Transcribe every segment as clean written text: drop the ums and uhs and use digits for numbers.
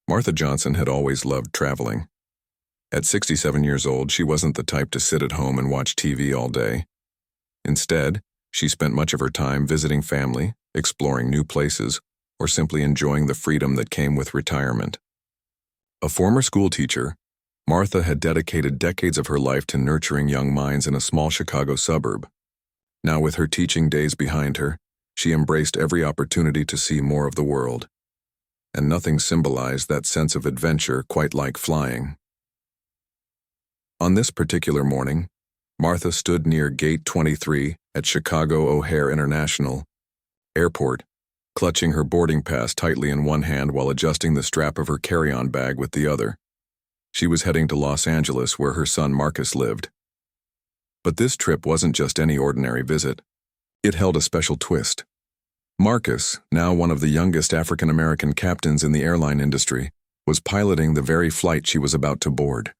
Martha Johnson had always loved traveling. At 67 years old, she wasn't the type to sit at home and watch TV all day. Instead, she spent much of her time visiting family, exploring new places, or simply enjoying the freedom that came with retirement. A former school teacher, Martha had dedicated decades of her life to nurturing young minds in a small Chicago suburb. Now, with her teaching days behind her, she embraced every opportunity to see more of the world. And nothing symbolized that sense of adventure quite like flying. On this particular morning, Martha stood near Gate 23 at Chicago O'Hare International Airport, clutching her boarding pass tightly in one hand while adjusting the strap of her carry-on bag with the other. She was heading to Los Angeles, where her son Marcus lived. But this trip wasn't just any ordinary visit. It held a special twist. Marcus, now one of the youngest African-American captains in the airline industry, was piloting the very flight she was about to board.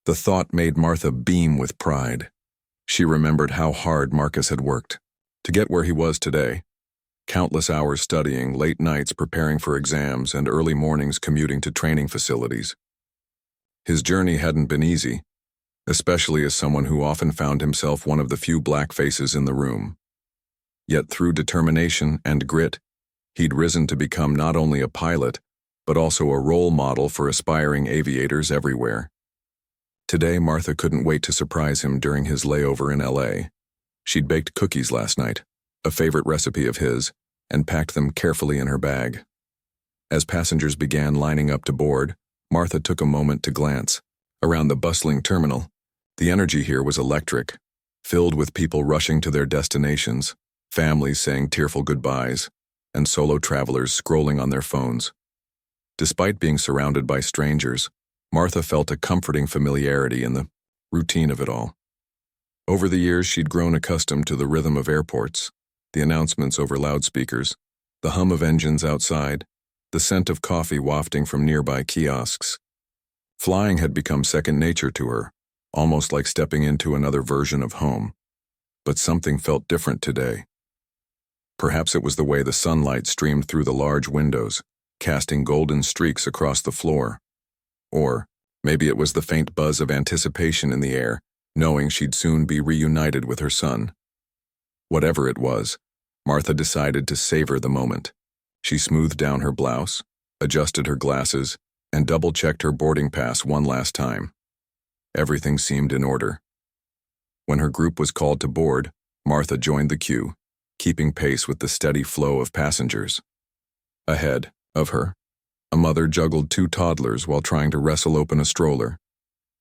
The thought made Martha beam with pride. She remembered how hard Marcus had worked to get where he was today. Countless hours studying, late nights preparing for exams, and early mornings commuting to training facilities. His journey hadn't been easy, especially as someone who often found himself one of the few black faces in the room. Yet through determination and grit, he'd risen to become not only a pilot, but also a role model for aspiring aviators everywhere. Today, Martha couldn't wait to surprise him during his layover in LA. She'd baked cookies last night, a favorite recipe of his, and packed them carefully in her bag. As passengers began lining up to board, Martha took a moment to glance around the bustling terminal. The energy here was electric, filled with people rushing to their destinations, families saying tearful goodbyes, and solo travelers scrolling on their phones. Despite being surrounded by strangers, Martha felt a comforting familiarity in the routine of it all. Over the years, she'd grown accustomed to the rhythm of airports, the announcements over loudspeakers, the hum of engines outside, the scent of coffee wafting from nearby kiosks. Flying had become second nature to her, almost like stepping into another version of home. But something felt different today. Perhaps it was the way the sunlight streamed through the large windows, casting golden streaks across the floor. Or maybe it was the faint buzz of anticipation in the air, knowing she'd soon be reunited with her son. Whatever it was, Martha decided to savor the moment. She smoothed down her blouse, adjusted her glasses, and double-checked her boarding pass one last time. Everything seemed in order. When her group was called to board, Martha joined the queue, keeping pace with the steady flow of passengers. Ahead of her, a mother juggled two toddlers while trying to wrestle open a stroller.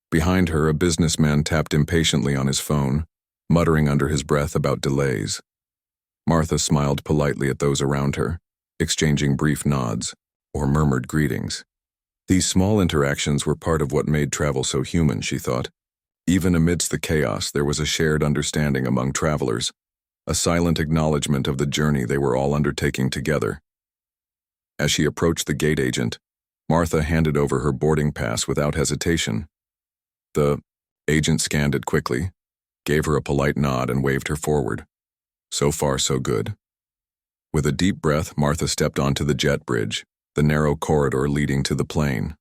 Behind her, a businessman tapped impatiently on his phone, muttering under his breath about delays. Martha smiled politely at those around her, exchanging brief nods or murmured greetings. These small interactions were part of what made travel so human, she thought. Even amidst the chaos, there was a shared understanding among travelers, a silent acknowledgement of the journey they were all undertaking together. As she approached the gate agent, Martha handed over her boarding pass without hesitation. The agent scanned it quickly, gave her a polite nod, and waved her forward. So far, so good. With a deep breath, Martha stepped onto the jet bridge, the narrow corridor leading to the plane.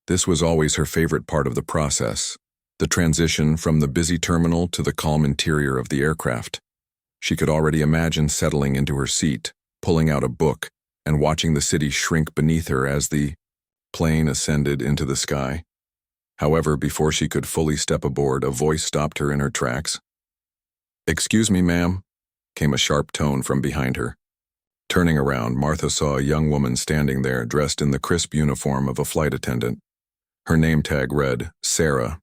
This was always her favorite part of the process, the transition from the busy terminal to the calm interior of the aircraft. She could already imagine settling into her seat, pulling out a book, and watching the city shrink beneath her as the plane ascended into the sky. However, before she could fully step aboard, a voice stopped her in her tracks. "Excuse me, ma'am," came a sharp tone from behind her. Turning around, Martha saw a young woman standing there dressed in the crisp uniform of a flight attendant. Her name tag read, Sarah.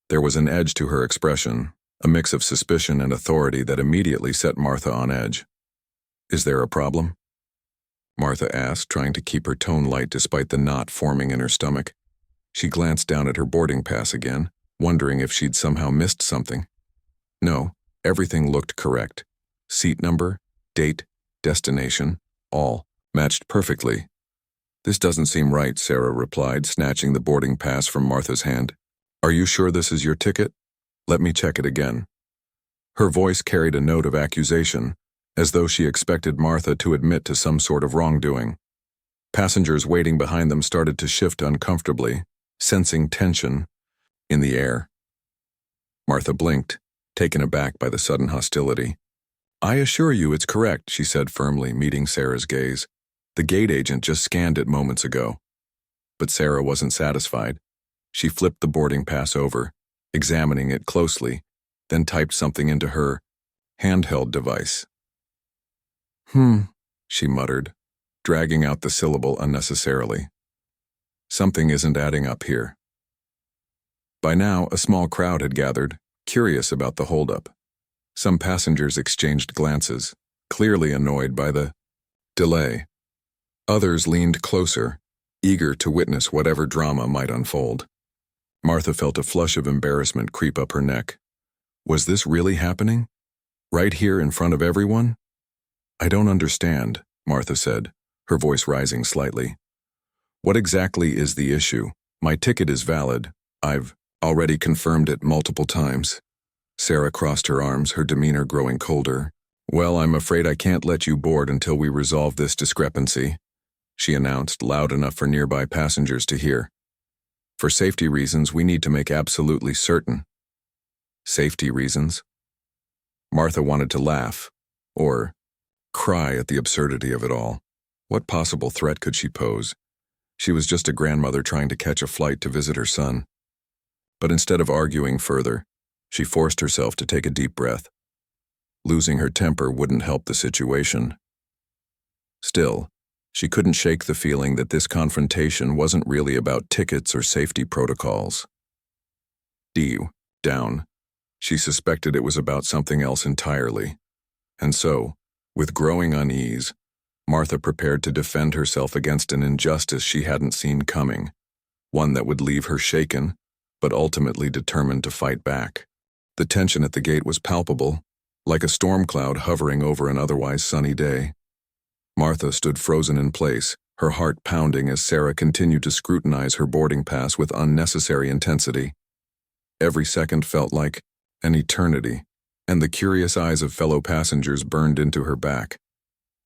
There was an edge to her expression, a mix of suspicion and authority that immediately set Martha on edge. "Is there a problem?" Martha asked, trying to keep her tone light despite the knot forming in her stomach. She glanced down at her boarding pass again, wondering if she'd somehow missed something. No, everything looked correct. Seat number, date, destination, all matched perfectly. "This doesn't seem right," Sarah replied, snatching the boarding pass from Martha's hand. "Are you sure this is your ticket? Let me check it again." Her voice carried a note of accusation, as though she expected Martha to admit to some sort of wrongdoing. Passengers waiting behind them started to shift uncomfortably, sensing tension in the air. Martha blinked, taken aback by the sudden hostility. "I assure you it's correct," she said firmly, meeting Sarah's gaze. "The gate agent just scanned it moments ago." But Sarah wasn't satisfied. She flipped the boarding pass over, examining it closely, then typed something into her handheld device. She muttered, dragging out the syllable unnecessarily. Something isn't adding up here. By now, a small crowd had gathered, curious about the holdup. Some passengers exchanged glances, clearly annoyed by the delay. Others leaned closer, eager to witness whatever drama might unfold. Martha felt a flush of embarrassment creep up her neck. Was this really happening? Right here in front of everyone? "I don't understand," Martha said, her voice rising slightly. "What exactly is the issue? My ticket is valid. I've already confirmed it multiple times." Sarah crossed her arms, her demeanor growing colder. "Well, I'm afraid I can't let you board until we resolve this discrepancy," she announced, loud enough for nearby passengers to hear. "For safety reasons, we need to make absolutely certain." Safety reasons? Martha wanted to laugh, or cry at the absurdity of it all. What possible threat could she pose? She was just a grandmother trying to catch a flight to visit her son. But instead of arguing further, she forced herself to take a deep breath. Losing her temper wouldn't help the situation. Still, she couldn't shake the feeling that this confrontation wasn't really about tickets or safety protocols. Down. She suspected it was about something else entirely. And so, with growing unease, Martha prepared to defend herself against an injustice she hadn't seen coming, one that would leave her shaken, but ultimately determined to fight back. The tension at the gate was palpable, like a storm cloud hovering over an otherwise sunny day. Martha stood frozen in place, her heart pounding as Sarah continued to scrutinize her boarding pass with unnecessary intensity. Every second felt like an eternity, and the curious eyes of fellow passengers burned into her back.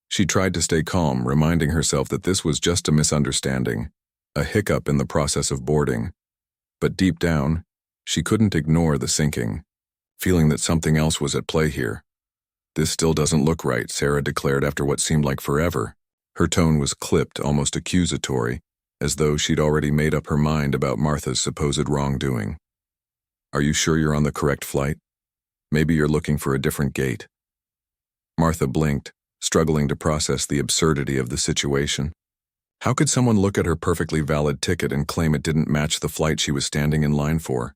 She tried to stay calm, reminding herself that this was just a misunderstanding, a hiccup in the process of boarding. But deep down, she couldn't ignore the sinking, feeling that something else was at play here. "This still doesn't look right," Sarah declared after what seemed like forever. Her tone was clipped, almost accusatory, as though she'd already made up her mind about Martha's supposed wrongdoing. "Are you sure you're on the correct flight? Maybe you're looking for a different gate." Martha blinked, struggling to process the absurdity of the situation. How could someone look at her perfectly valid ticket and claim it didn't match the flight she was standing in line for?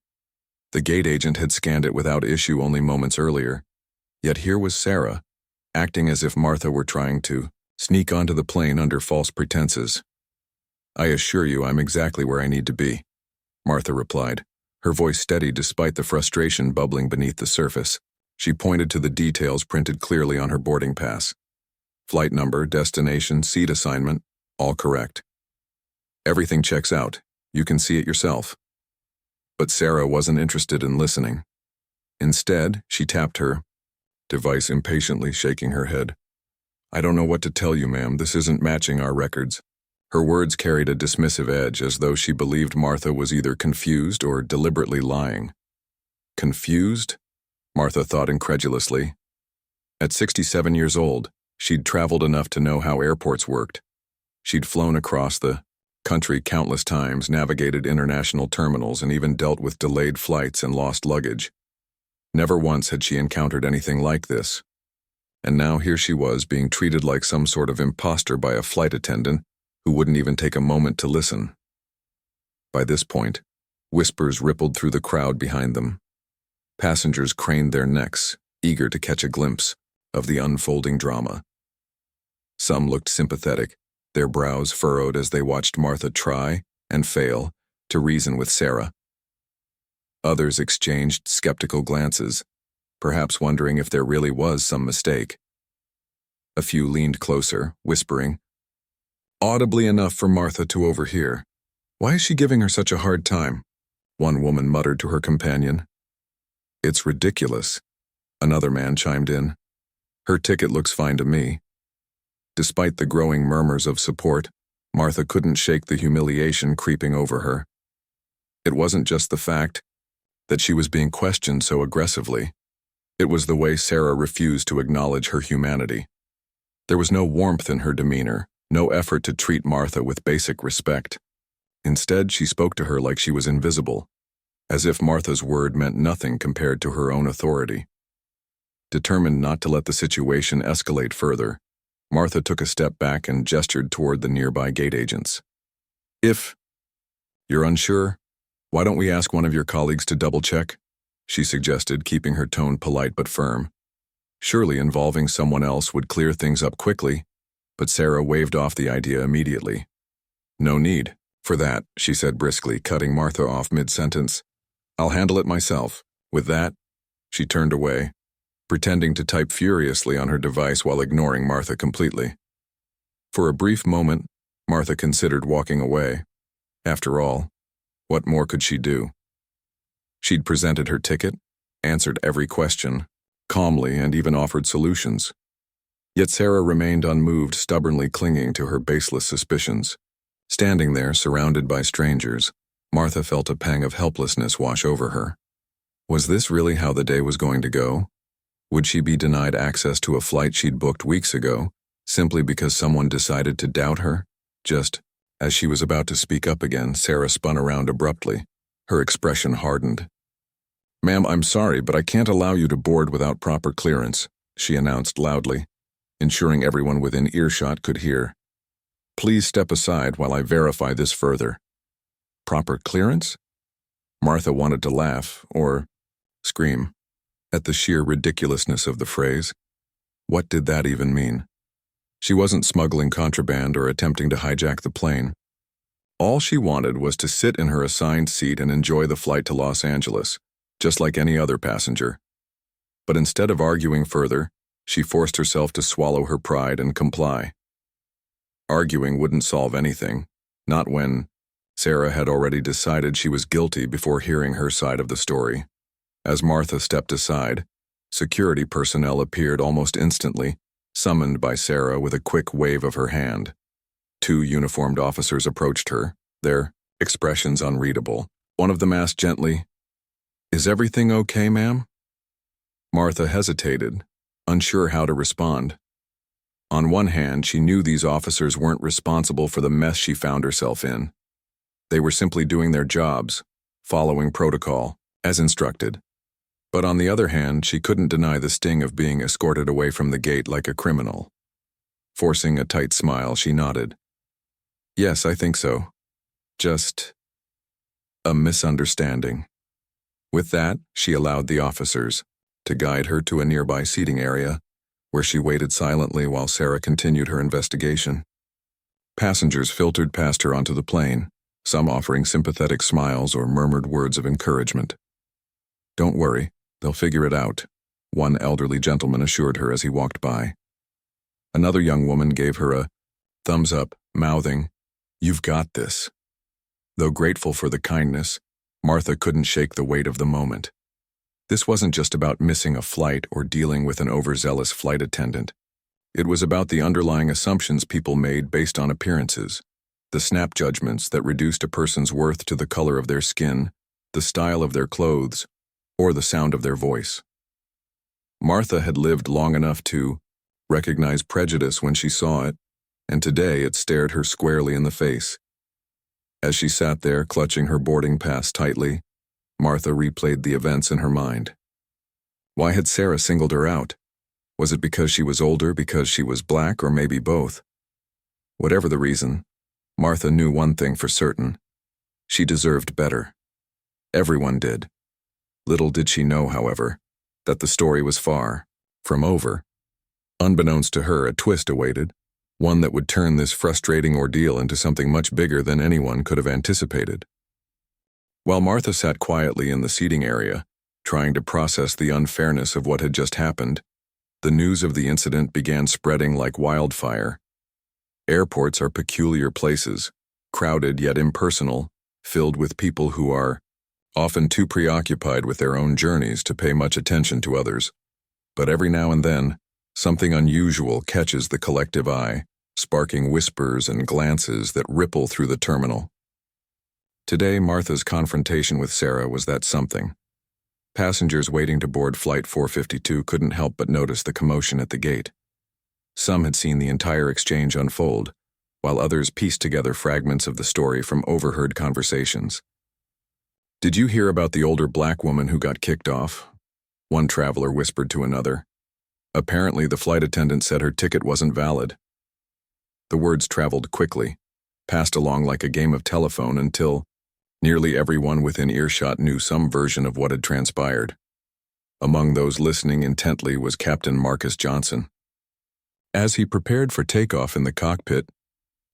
The gate agent had scanned it without issue only moments earlier. Yet here was Sarah, acting as if Martha were trying to sneak onto the plane under false pretenses. "I assure you I'm exactly where I need to be," Martha replied, her voice steady despite the frustration bubbling beneath the surface. She pointed to the details printed clearly on her boarding pass. Flight number, destination, seat assignment, all correct. "Everything checks out. You can see it yourself." But Sarah wasn't interested in listening. Instead, she tapped her device impatiently, shaking her head. "I don't know what to tell you, ma'am. This isn't matching our records." Her words carried a dismissive edge, as though she believed Martha was either confused or deliberately lying. Confused? Martha thought incredulously. At 67 years old, she'd traveled enough to know how airports worked. She'd flown across the country countless times, navigated international terminals, and even dealt with delayed flights and lost luggage. Never once had she encountered anything like this. And now here she was, being treated like some sort of imposter by a flight attendant who wouldn't even take a moment to listen. By this point, whispers rippled through the crowd behind them. Passengers craned their necks, eager to catch a glimpse of the unfolding drama. Some looked sympathetic, their brows furrowed as they watched Martha try and fail to reason with Sarah. Others exchanged skeptical glances, perhaps wondering if there really was some mistake. A few leaned closer, whispering, audibly enough for Martha to overhear. "Why is she giving her such a hard time?" one woman muttered to her companion. "It's ridiculous," another man chimed in. "Her ticket looks fine to me." Despite the growing murmurs of support, Martha couldn't shake the humiliation creeping over her. It wasn't just the fact that she was being questioned so aggressively. It was the way Sarah refused to acknowledge her humanity. There was no warmth in her demeanor, no effort to treat Martha with basic respect. Instead, she spoke to her like she was invisible, as if Martha's word meant nothing compared to her own authority. Determined not to let the situation escalate further, Martha took a step back and gestured toward the nearby gate agents. "If you're unsure, why don't we ask one of your colleagues to double-check?" she suggested, keeping her tone polite but firm. Surely involving someone else would clear things up quickly, but Sarah waved off the idea immediately. "No need for that," she said briskly, cutting Martha off mid-sentence. "I'll handle it myself." With that, she turned away, pretending to type furiously on her device while ignoring Martha completely. For a brief moment, Martha considered walking away. After all, what more could she do? She'd presented her ticket, answered every question, calmly, and even offered solutions. Yet Sarah remained unmoved, stubbornly clinging to her baseless suspicions. Standing there, surrounded by strangers, Martha felt a pang of helplessness wash over her. Was this really how the day was going to go? Would she be denied access to a flight she'd booked weeks ago, simply because someone decided to doubt her? Just as she was about to speak up again, Sarah spun around abruptly. Her expression hardened. "Ma'am, I'm sorry, but I can't allow you to board without proper clearance," she announced loudly, ensuring everyone within earshot could hear. "Please step aside while I verify this further." Proper clearance? Martha wanted to laugh, or scream, at the sheer ridiculousness of the phrase. What did that even mean? She wasn't smuggling contraband or attempting to hijack the plane. All she wanted was to sit in her assigned seat and enjoy the flight to Los Angeles, just like any other passenger. But instead of arguing further, she forced herself to swallow her pride and comply. Arguing wouldn't solve anything, not when Sarah had already decided she was guilty before hearing her side of the story. As Martha stepped aside, security personnel appeared almost instantly, summoned by Sarah with a quick wave of her hand. 2 uniformed officers approached her, their expressions unreadable. One of them asked gently, "Is everything okay, ma'am?" Martha hesitated, unsure how to respond. On one hand, she knew these officers weren't responsible for the mess she found herself in. They were simply doing their jobs, following protocol, as instructed. But on the other hand, she couldn't deny the sting of being escorted away from the gate like a criminal. Forcing a tight smile, she nodded. "Yes, I think so. Just a misunderstanding." With that, she allowed the officers to guide her to a nearby seating area, where she waited silently while Sarah continued her investigation. Passengers filtered past her onto the plane, some offering sympathetic smiles or murmured words of encouragement. "Don't worry, they'll figure it out," one elderly gentleman assured her as he walked by. Another young woman gave her a thumbs up, mouthing, "You've got this." Though grateful for the kindness, Martha couldn't shake the weight of the moment. This wasn't just about missing a flight or dealing with an overzealous flight attendant. It was about the underlying assumptions people made based on appearances, the snap judgments that reduced a person's worth to the color of their skin, the style of their clothes, or the sound of their voice. Martha had lived long enough to recognize prejudice when she saw it, and today it stared her squarely in the face. As she sat there, clutching her boarding pass tightly, Martha replayed the events in her mind. Why had Sarah singled her out? Was it because she was older, because she was black, or maybe both? Whatever the reason, Martha knew one thing for certain. She deserved better. Everyone did. Little did she know, however, that the story was far from over. Unbeknownst to her, a twist awaited, one that would turn this frustrating ordeal into something much bigger than anyone could have anticipated. While Martha sat quietly in the seating area, trying to process the unfairness of what had just happened, the news of the incident began spreading like wildfire. Airports are peculiar places, crowded yet impersonal, filled with people who are often too preoccupied with their own journeys to pay much attention to others. But every now and then, something unusual catches the collective eye, sparking whispers and glances that ripple through the terminal. Today, Martha's confrontation with Sarah was that something. Passengers waiting to board Flight 452 couldn't help but notice the commotion at the gate. Some had seen the entire exchange unfold, while others pieced together fragments of the story from overheard conversations. "Did you hear about the older black woman who got kicked off?" one traveler whispered to another. "Apparently, the flight attendant said her ticket wasn't valid." The words traveled quickly, passed along like a game of telephone until nearly everyone within earshot knew some version of what had transpired. Among those listening intently was Captain Marcus Johnson. As he prepared for takeoff in the cockpit,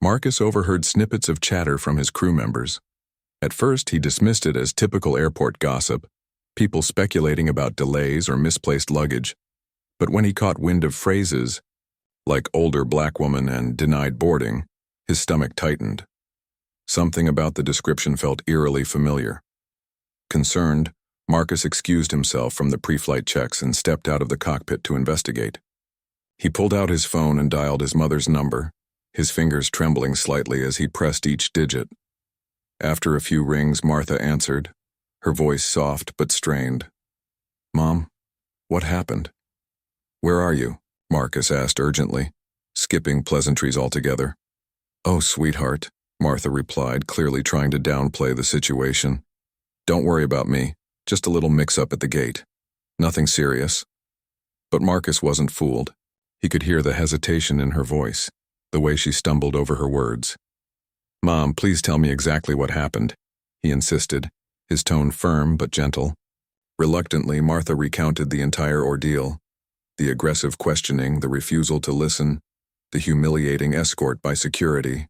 Marcus overheard snippets of chatter from his crew members. At first, he dismissed it as typical airport gossip, people speculating about delays or misplaced luggage. But when he caught wind of phrases like older black woman and denied boarding, his stomach tightened. Something about the description felt eerily familiar. Concerned, Marcus excused himself from the pre-flight checks and stepped out of the cockpit to investigate. He pulled out his phone and dialed his mother's number, his fingers trembling slightly as he pressed each digit. After a few rings, Martha answered, her voice soft but strained. "Mom, what happened?" "Where are you?" Marcus asked urgently, skipping pleasantries altogether. "Oh, sweetheart," Martha replied, clearly trying to downplay the situation. "Don't worry about me, just a little mix-up at the gate. Nothing serious." But Marcus wasn't fooled. He could hear the hesitation in her voice, the way she stumbled over her words. "Mom, please tell me exactly what happened," he insisted, his tone firm but gentle. Reluctantly, Martha recounted the entire ordeal. The aggressive questioning, the refusal to listen, the humiliating escort by security.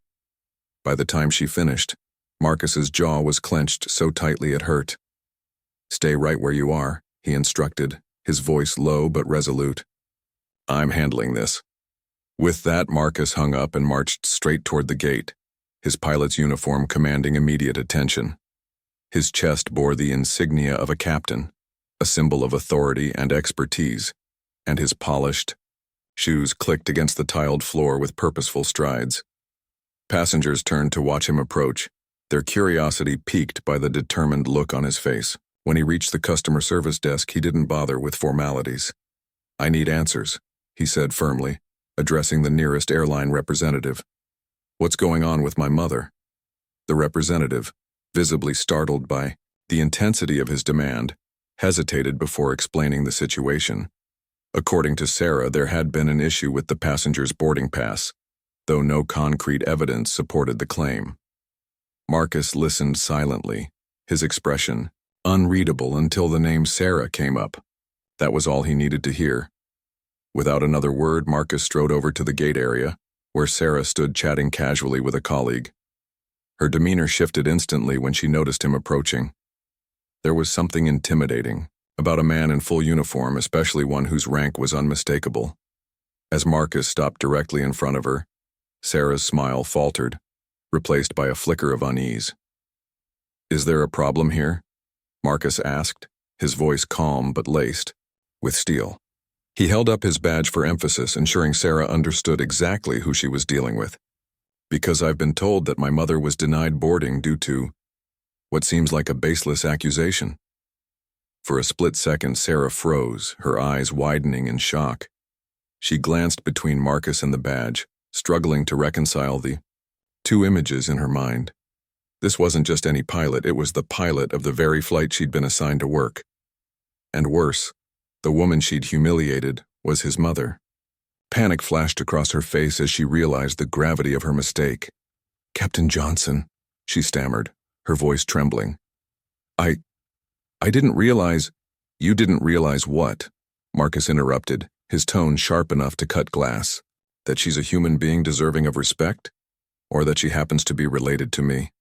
By the time she finished, Marcus's jaw was clenched so tightly it hurt. "Stay right where you are," he instructed, his voice low but resolute. "I'm handling this." With that, Marcus hung up and marched straight toward the gate, his pilot's uniform commanding immediate attention. His chest bore the insignia of a captain, a symbol of authority and expertise, and his polished shoes clicked against the tiled floor with purposeful strides. Passengers turned to watch him approach, their curiosity piqued by the determined look on his face. When he reached the customer service desk, he didn't bother with formalities. "I need answers," he said firmly, addressing the nearest airline representative. "What's going on with my mother?" The representative, visibly startled by the intensity of his demand, hesitated before explaining the situation. According to Sarah, there had been an issue with the passenger's boarding pass, though no concrete evidence supported the claim. Marcus listened silently, his expression unreadable until the name Sarah came up. That was all he needed to hear. Without another word, Marcus strode over to the gate area, where Sarah stood chatting casually with a colleague. Her demeanor shifted instantly when she noticed him approaching. There was something intimidating about a man in full uniform, especially one whose rank was unmistakable. As Marcus stopped directly in front of her, Sarah's smile faltered, replaced by a flicker of unease. "Is there a problem here?" Marcus asked, his voice calm but laced with steel. He held up his badge for emphasis, ensuring Sarah understood exactly who she was dealing with. "Because I've been told that my mother was denied boarding due to what seems like a baseless accusation." For a split second, Sarah froze, her eyes widening in shock. She glanced between Marcus and the badge, struggling to reconcile the two images in her mind. This wasn't just any pilot, it was the pilot of the very flight she'd been assigned to work. And worse, the woman she'd humiliated was his mother. Panic flashed across her face as she realized the gravity of her mistake. "Captain Johnson," she stammered, her voice trembling. I didn't realize—" "You didn't realize what?" Marcus interrupted, his tone sharp enough to cut glass. "That she's a human being deserving of respect? Or that she happens to be related to me?"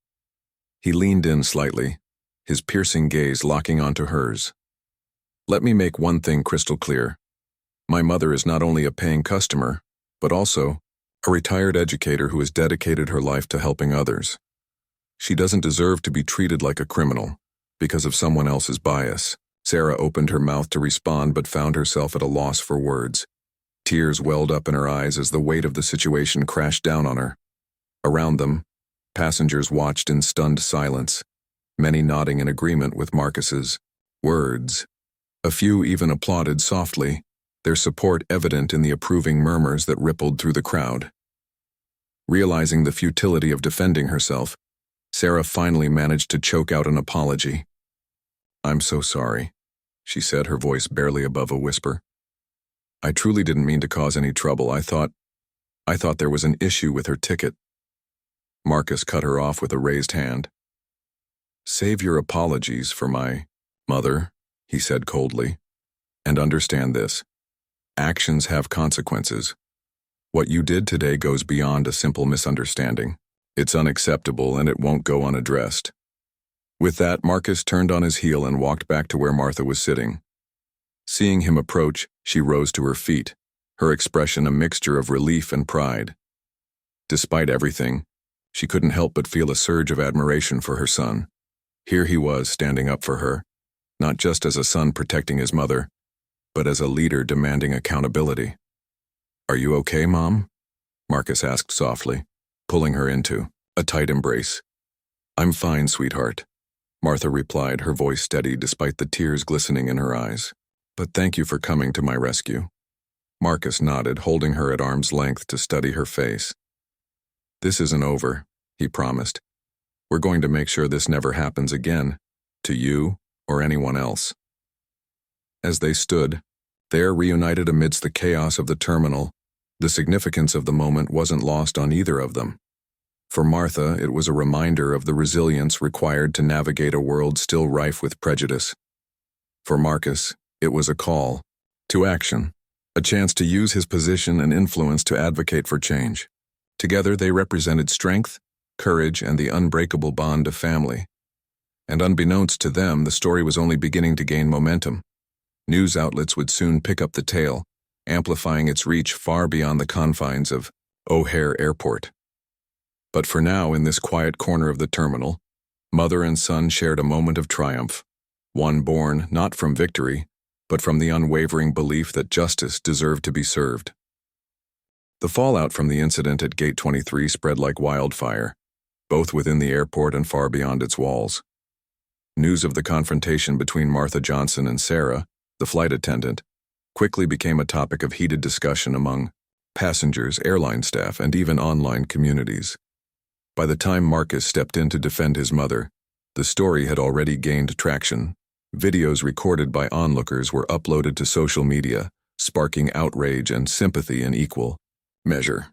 He leaned in slightly, his piercing gaze locking onto hers. "Let me make one thing crystal clear. My mother is not only a paying customer, but also a retired educator who has dedicated her life to helping others. She doesn't deserve to be treated like a criminal because of someone else's bias." Sarah opened her mouth to respond but found herself at a loss for words. Tears welled up in her eyes as the weight of the situation crashed down on her. Around them, passengers watched in stunned silence, many nodding in agreement with Marcus's words. A few even applauded softly, their support evident in the approving murmurs that rippled through the crowd. Realizing the futility of defending herself, Sarah finally managed to choke out an apology. "I'm so sorry," she said, her voice barely above a whisper. "I truly didn't mean to cause any trouble. I thought there was an issue with her ticket." Marcus cut her off with a raised hand. "Save your apologies for my mother," he said coldly. "And understand this. Actions have consequences. What you did today goes beyond a simple misunderstanding. It's unacceptable and it won't go unaddressed." With that, Marcus turned on his heel and walked back to where Martha was sitting. Seeing him approach, she rose to her feet, her expression a mixture of relief and pride. Despite everything, she couldn't help but feel a surge of admiration for her son. Here he was standing up for her, not just as a son protecting his mother, but as a leader demanding accountability. "Are you okay, Mom?" Marcus asked softly, pulling her into a tight embrace. "I'm fine, sweetheart," Martha replied, her voice steady despite the tears glistening in her eyes. "But thank you for coming to my rescue." Marcus nodded, holding her at arm's length to study her face. "This isn't over," he promised. "We're going to make sure this never happens again, to you or anyone else." As they stood, there reunited amidst the chaos of the terminal, the significance of the moment wasn't lost on either of them. For Martha, it was a reminder of the resilience required to navigate a world still rife with prejudice. For Marcus, it was a call to action, a chance to use his position and influence to advocate for change. Together they represented strength, courage, and the unbreakable bond of family. And unbeknownst to them, the story was only beginning to gain momentum. News outlets would soon pick up the tale, amplifying its reach far beyond the confines of O'Hare Airport. But for now, in this quiet corner of the terminal, mother and son shared a moment of triumph, one born not from victory, but from the unwavering belief that justice deserved to be served. The fallout from the incident at Gate 23 spread like wildfire, both within the airport and far beyond its walls. News of the confrontation between Martha Johnson and Sarah, the flight attendant, quickly became a topic of heated discussion among passengers, airline staff, and even online communities. By the time Marcus stepped in to defend his mother, the story had already gained traction. Videos recorded by onlookers were uploaded to social media, sparking outrage and sympathy in equal measure.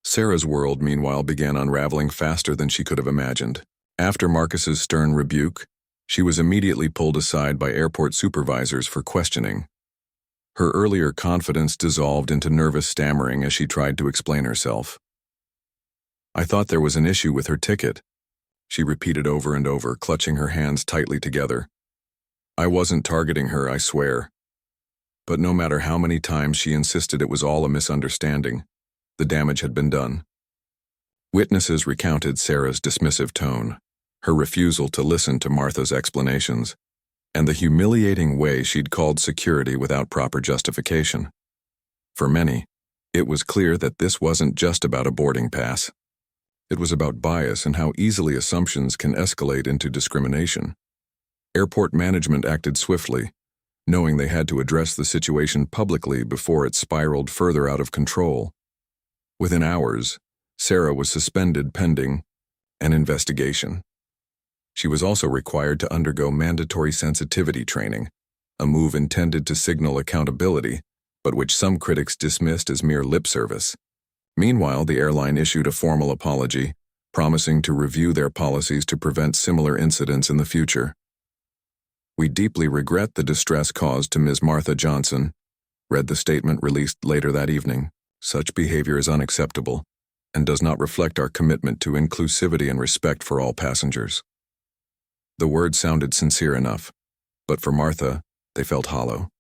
Sarah's world, meanwhile, began unraveling faster than she could have imagined. After Marcus's stern rebuke, she was immediately pulled aside by airport supervisors for questioning. Her earlier confidence dissolved into nervous stammering as she tried to explain herself. "I thought there was an issue with her ticket," she repeated over and over, clutching her hands tightly together. "I wasn't targeting her, I swear." But no matter how many times she insisted it was all a misunderstanding, the damage had been done. Witnesses recounted Sarah's dismissive tone, her refusal to listen to Martha's explanations, and the humiliating way she'd called security without proper justification. For many, it was clear that this wasn't just about a boarding pass. It was about bias and how easily assumptions can escalate into discrimination. Airport management acted swiftly, knowing they had to address the situation publicly before it spiraled further out of control. Within hours, Sarah was suspended pending an investigation. She was also required to undergo mandatory sensitivity training, a move intended to signal accountability, but which some critics dismissed as mere lip service. Meanwhile, the airline issued a formal apology, promising to review their policies to prevent similar incidents in the future. "We deeply regret the distress caused to Ms. Martha Johnson," read the statement released later that evening. "Such behavior is unacceptable and does not reflect our commitment to inclusivity and respect for all passengers." The words sounded sincere enough, but for Martha, they felt hollow.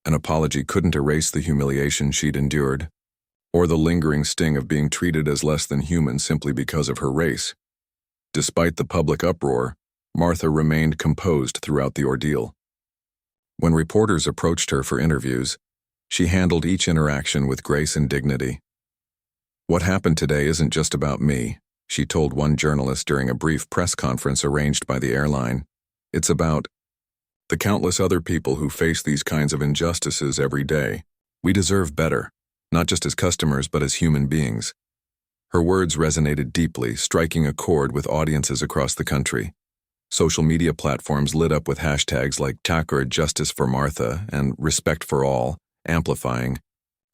An apology couldn't erase the humiliation she'd endured, or the lingering sting of being treated as less than human simply because of her race. Despite the public uproar, Martha remained composed throughout the ordeal. When reporters approached her for interviews, She handled each interaction with grace and dignity. "What happened today isn't just about me," she told one journalist during a brief press conference arranged by the airline. "It's about the countless other people who face these kinds of injustices every day. We deserve better, not just as customers but as human beings." Her words resonated deeply, striking a chord with audiences across the country. Social media platforms lit up with hashtags like Tacker Justice for Martha and Respect for All, amplifying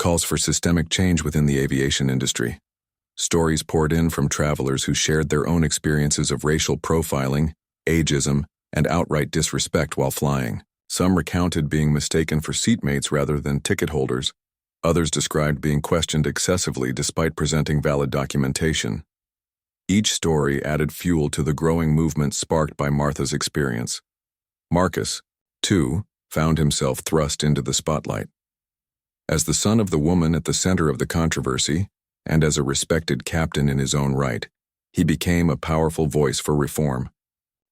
calls for systemic change within the aviation industry. Stories poured in from travelers who shared their own experiences of racial profiling, ageism, and outright disrespect while flying. Some recounted being mistaken for seatmates rather than ticket holders. Others described being questioned excessively despite presenting valid documentation. Each story added fuel to the growing movement sparked by Martha's experience. Marcus, too, found himself thrust into the spotlight. As the son of the woman at the center of the controversy, and as a respected captain in his own right, he became a powerful voice for reform.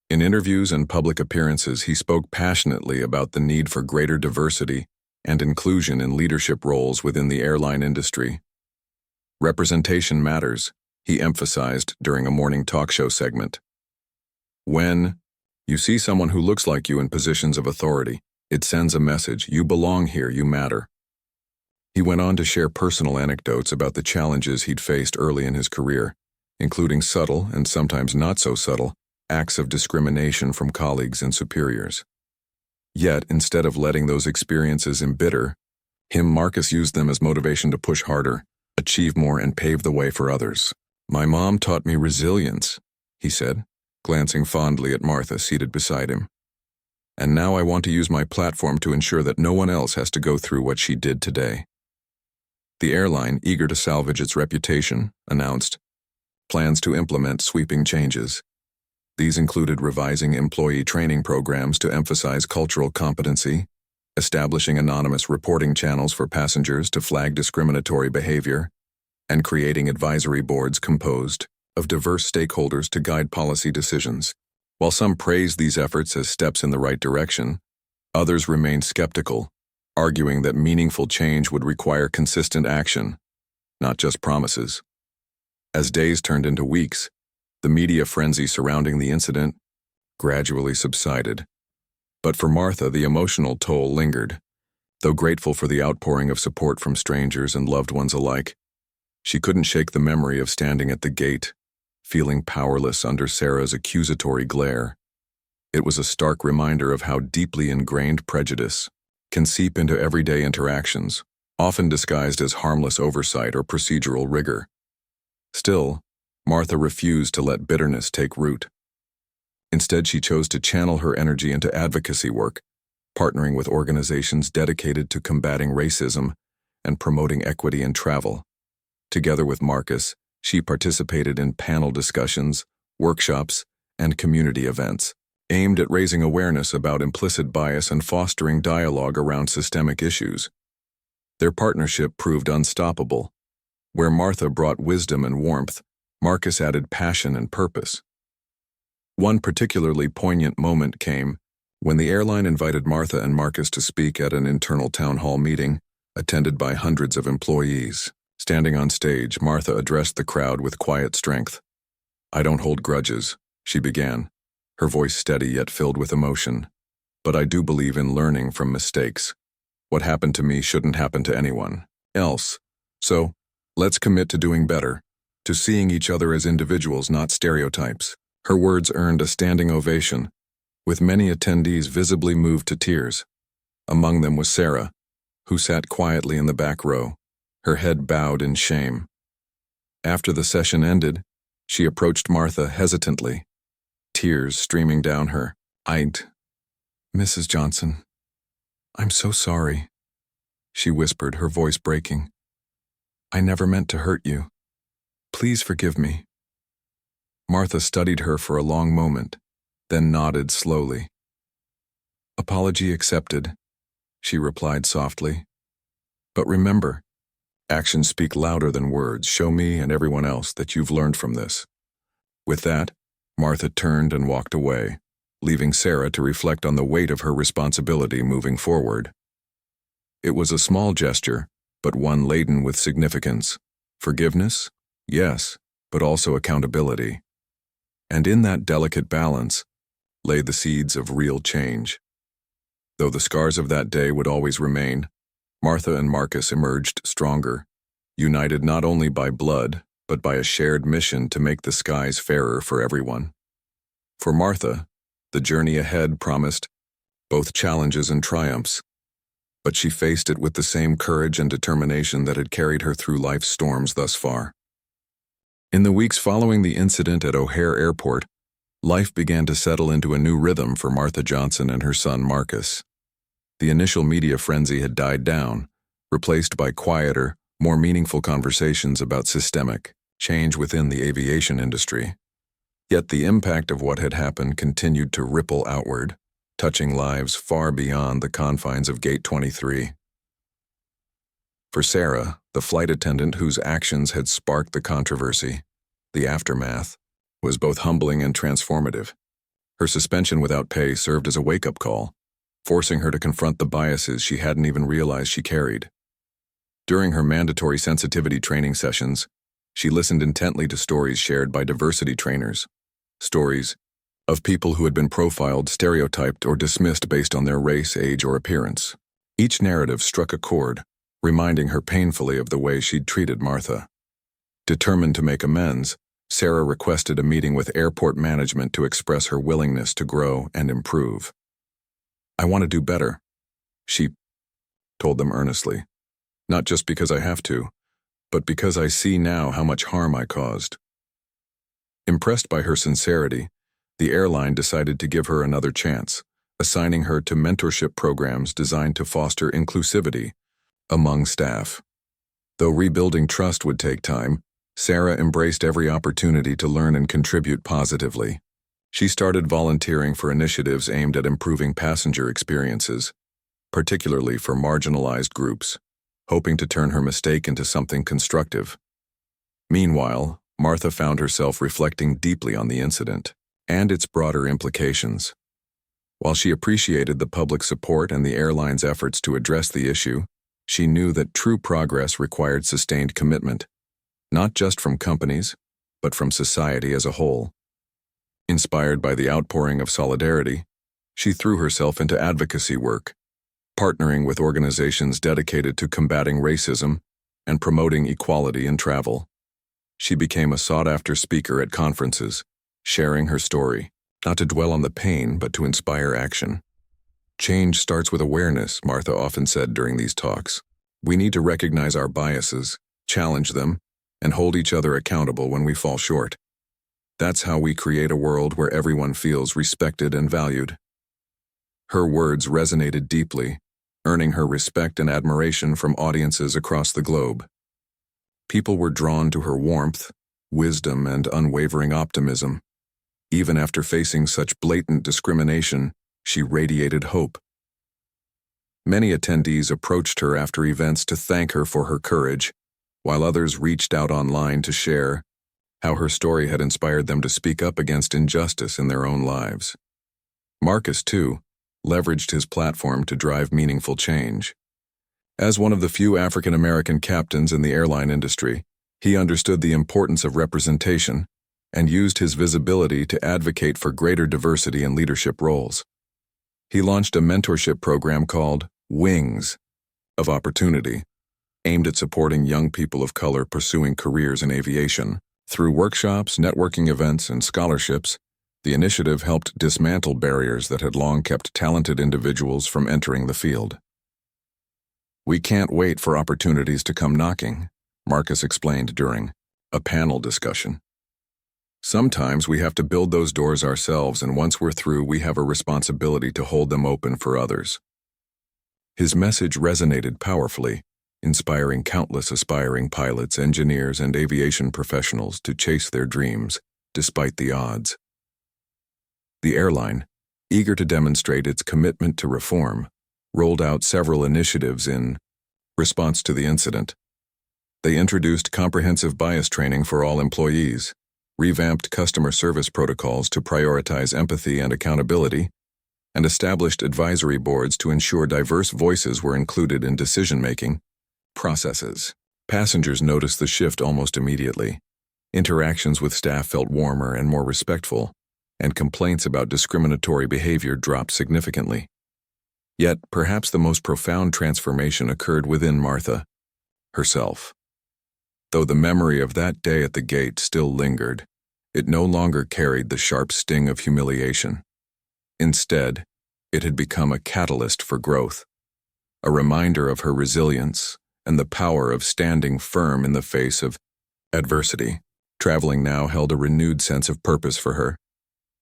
In interviews and public appearances, he spoke passionately about the need for greater diversity and inclusion in leadership roles within the airline industry. "Representation matters," he emphasized during a morning talk show segment. "When you see someone who looks like you in positions of authority, it sends a message: you belong here, you matter." He went on to share personal anecdotes about the challenges he'd faced early in his career, including subtle and sometimes not so subtle acts of discrimination from colleagues and superiors. Yet, instead of letting those experiences embitter him, Marcus used them as motivation to push harder, achieve more, and pave the way for others. "My mom taught me resilience," he said, glancing fondly at Martha seated beside him. "And now I want to use my platform to ensure that no one else has to go through what she did today." The airline, eager to salvage its reputation, announced plans to implement sweeping changes. These included revising employee training programs to emphasize cultural competency, establishing anonymous reporting channels for passengers to flag discriminatory behavior, and creating advisory boards composed of diverse stakeholders to guide policy decisions. While some praised these efforts as steps in the right direction, others remained skeptical, arguing that meaningful change would require consistent action, not just promises. As days turned into weeks, the media frenzy surrounding the incident gradually subsided. But for Martha, the emotional toll lingered. Though grateful for the outpouring of support from strangers and loved ones alike, she couldn't shake the memory of standing at the gate, feeling powerless under Sarah's accusatory glare. It was a stark reminder of how deeply ingrained prejudice can seep into everyday interactions, often disguised as harmless oversight or procedural rigor. Still, Martha refused to let bitterness take root. Instead, she chose to channel her energy into advocacy work, partnering with organizations dedicated to combating racism and promoting equity in travel. Together with Marcus, she participated in panel discussions, workshops, and community events, aimed at raising awareness about implicit bias and fostering dialogue around systemic issues. Their partnership proved unstoppable. Where Martha brought wisdom and warmth, Marcus added passion and purpose. One particularly poignant moment came when the airline invited Martha and Marcus to speak at an internal town hall meeting, attended by hundreds of employees. Standing on stage, Martha addressed the crowd with quiet strength. "I don't hold grudges," she began, her voice steady yet filled with emotion. "But I do believe in learning from mistakes. What happened to me shouldn't happen to anyone else. So, let's commit to doing better, to seeing each other as individuals, not stereotypes." Her words earned a standing ovation, with many attendees visibly moved to tears. Among them was Sarah, who sat quietly in the back row, her head bowed in shame. After the session ended, she approached Martha hesitantly, tears streaming down her. "Mrs. Johnson, I'm so sorry," she whispered, her voice breaking. "I never meant to hurt you. Please forgive me." Martha studied her for a long moment, then nodded slowly. "Apology accepted," she replied softly. "But remember, actions speak louder than words. Show me and everyone else that you've learned from this." With that, Martha turned and walked away, leaving Sarah to reflect on the weight of her responsibility moving forward. It was a small gesture, but one laden with significance. Forgiveness? Yes, but also accountability. And in that delicate balance lay the seeds of real change. Though the scars of that day would always remain, Martha and Marcus emerged stronger, united not only by blood, but by a shared mission to make the skies fairer for everyone. For Martha, the journey ahead promised both challenges and triumphs, but she faced it with the same courage and determination that had carried her through life's storms thus far. In the weeks following the incident at O'Hare Airport, life began to settle into a new rhythm for Martha Johnson and her son Marcus. The initial media frenzy had died down, replaced by quieter, more meaningful conversations about systemic change within the aviation industry. Yet the impact of what had happened continued to ripple outward, touching lives far beyond the confines of Gate 23. For Sarah, the flight attendant whose actions had sparked the controversy, the aftermath was both humbling and transformative. Her suspension without pay served as a wake-up call, forcing her to confront the biases she hadn't even realized she carried. During her mandatory sensitivity training sessions, she listened intently to stories shared by diversity trainers, stories of people who had been profiled, stereotyped, or dismissed based on their race, age, or appearance. Each narrative struck a chord, reminding her painfully of the way she'd treated Martha. Determined to make amends, Sarah requested a meeting with airport management to express her willingness to grow and improve. "I want to do better," she told them earnestly. "Not just because I have to, but because I see now how much harm I caused." Impressed by her sincerity, the airline decided to give her another chance, assigning her to mentorship programs designed to foster inclusivity among staff. Though rebuilding trust would take time, Sarah embraced every opportunity to learn and contribute positively. She started volunteering for initiatives aimed at improving passenger experiences, particularly for marginalized groups, hoping to turn her mistake into something constructive. Meanwhile, Martha found herself reflecting deeply on the incident and its broader implications. While she appreciated the public support and the airline's efforts to address the issue, she knew that true progress required sustained commitment, not just from companies, but from society as a whole. Inspired by the outpouring of solidarity, she threw herself into advocacy work, partnering with organizations dedicated to combating racism and promoting equality in travel. She became a sought-after speaker at conferences, sharing her story, not to dwell on the pain, but to inspire action. "Change starts with awareness," Martha often said during these talks. "We need to recognize our biases, challenge them, and hold each other accountable when we fall short. That's how we create a world where everyone feels respected and valued." Her words resonated deeply, earning her respect and admiration from audiences across the globe. People were drawn to her warmth, wisdom, and unwavering optimism. Even after facing such blatant discrimination, she radiated hope. Many attendees approached her after events to thank her for her courage, while others reached out online to share how her story had inspired them to speak up against injustice in their own lives. Marcus, too, leveraged his platform to drive meaningful change. As one of the few African American captains in the airline industry, he understood the importance of representation and used his visibility to advocate for greater diversity in leadership roles. He launched a mentorship program called Wings of Opportunity, aimed at supporting young people of color pursuing careers in aviation. Through workshops, networking events, and scholarships, the initiative helped dismantle barriers that had long kept talented individuals from entering the field. "We can't wait for opportunities to come knocking," Marcus explained during a panel discussion. "Sometimes we have to build those doors ourselves, and once we're through, we have a responsibility to hold them open for others." His message resonated powerfully, inspiring countless aspiring pilots, engineers, and aviation professionals to chase their dreams, despite the odds. The airline, eager to demonstrate its commitment to reform, rolled out several initiatives in response to the incident. They introduced comprehensive bias training for all employees, revamped customer service protocols to prioritize empathy and accountability, and established advisory boards to ensure diverse voices were included in decision-making processes. Passengers noticed the shift almost immediately. Interactions with staff felt warmer and more respectful, and complaints about discriminatory behavior dropped significantly. Yet, perhaps the most profound transformation occurred within Martha herself. Though the memory of that day at the gate still lingered, it no longer carried the sharp sting of humiliation. Instead, it had become a catalyst for growth, a reminder of her resilience and the power of standing firm in the face of adversity. Traveling now held a renewed sense of purpose for her.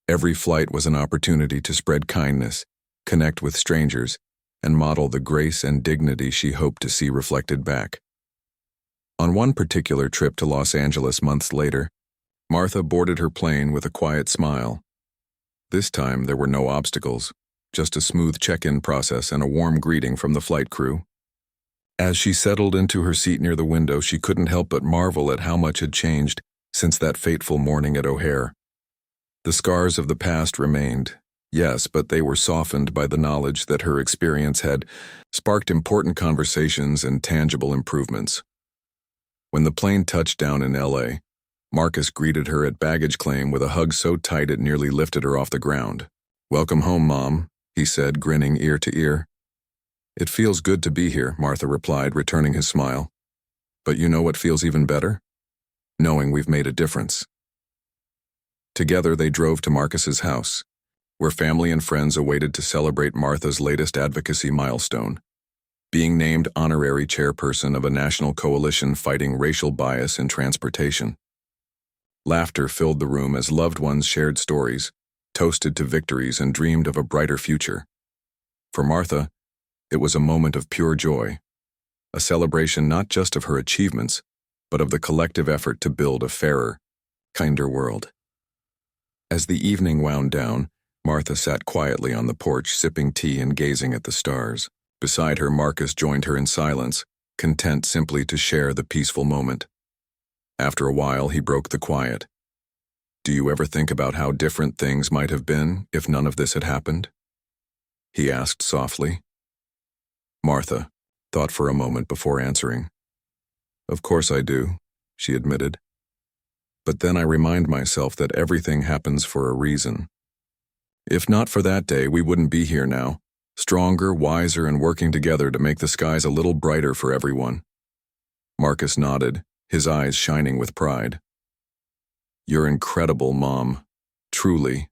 Every flight was an opportunity to spread kindness, connect with strangers, and model the grace and dignity she hoped to see reflected back. On one particular trip to Los Angeles months later, Martha boarded her plane with a quiet smile. This time there were no obstacles, just a smooth check-in process and a warm greeting from the flight crew. As she settled into her seat near the window, she couldn't help but marvel at how much had changed since that fateful morning at O'Hare. The scars of the past remained, yes, but they were softened by the knowledge that her experience had sparked important conversations and tangible improvements. When the plane touched down in L.A., Marcus greeted her at baggage claim with a hug so tight it nearly lifted her off the ground. "Welcome home, Mom," he said, grinning ear to ear. "It feels good to be here," Martha replied, returning his smile. "But you know what feels even better? Knowing we've made a difference." Together they drove to Marcus's house, where family and friends awaited to celebrate Martha's latest advocacy milestone, being named honorary chairperson of a national coalition fighting racial bias in transportation. Laughter filled the room as loved ones shared stories, toasted to victories, and dreamed of a brighter future. For Martha, it was a moment of pure joy, a celebration not just of her achievements, but of the collective effort to build a fairer, kinder world. As the evening wound down, Martha sat quietly on the porch, sipping tea and gazing at the stars. Beside her, Marcus joined her in silence, content simply to share the peaceful moment. After a while, he broke the quiet. "Do you ever think about how different things might have been if none of this had happened?" he asked softly. Martha thought for a moment before answering. "Of course I do," she admitted. "But then I remind myself that everything happens for a reason. If not for that day, we wouldn't be here now, stronger, wiser, and working together to make the skies a little brighter for everyone." Marcus nodded, his eyes shining with pride. "You're incredible, Mom. Truly."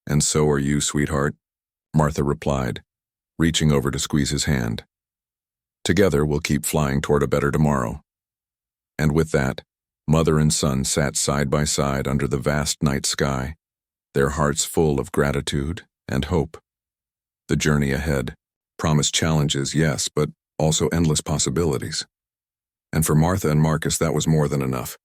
"And so are you, sweetheart," Martha replied, reaching over to squeeze his hand. "Together we'll keep flying toward a better tomorrow." And with that, mother and son sat side by side under the vast night sky, their hearts full of gratitude and hope. The journey ahead promised challenges, yes, but also endless possibilities. And for Martha and Marcus, that was more than enough.